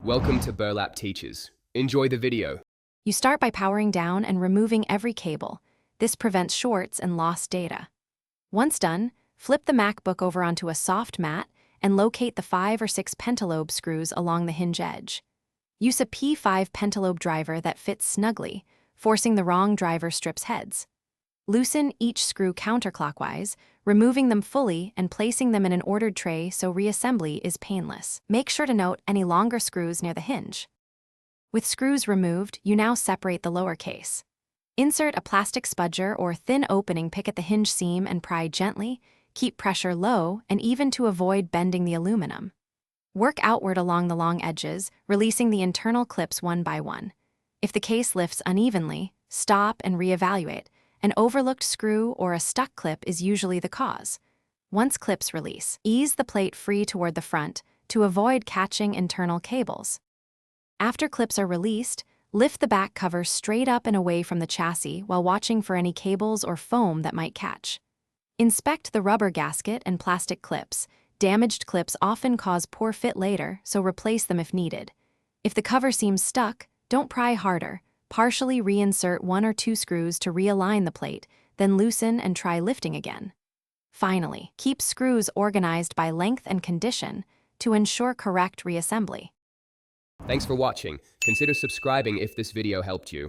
Welcome to Burlap Teachers. Enjoy the video. You start by powering down and removing every cable. This prevents shorts and lost data. Once done, flip the MacBook over onto a soft mat and locate the 5 or 6 pentalobe screws along the hinge edge. Use a P5 pentalobe driver that fits snugly, forcing the wrong driver strips heads. Loosen each screw counterclockwise, removing them fully and placing them in an ordered tray so reassembly is painless. Make sure to note any longer screws near the hinge. With screws removed, you now separate the lower case. Insert a plastic spudger or thin opening pick at the hinge seam and pry gently. Keep pressure low and even to avoid bending the aluminum. Work outward along the long edges, releasing the internal clips one by one. If the case lifts unevenly, stop and reevaluate. An overlooked screw or a stuck clip is usually the cause. Once clips release, ease the plate free toward the front to avoid catching internal cables. After clips are released, lift the back cover straight up and away from the chassis while watching for any cables or foam that might catch. Inspect the rubber gasket and plastic clips. Damaged clips often cause poor fit later, so replace them if needed. If the cover seems stuck, don't pry harder. Partially reinsert 1 or 2 screws to realign the plate, then loosen and try lifting again. Finally, keep screws organized by length and condition to ensure correct reassembly. Thanks for watching. Consider subscribing if this video helped you.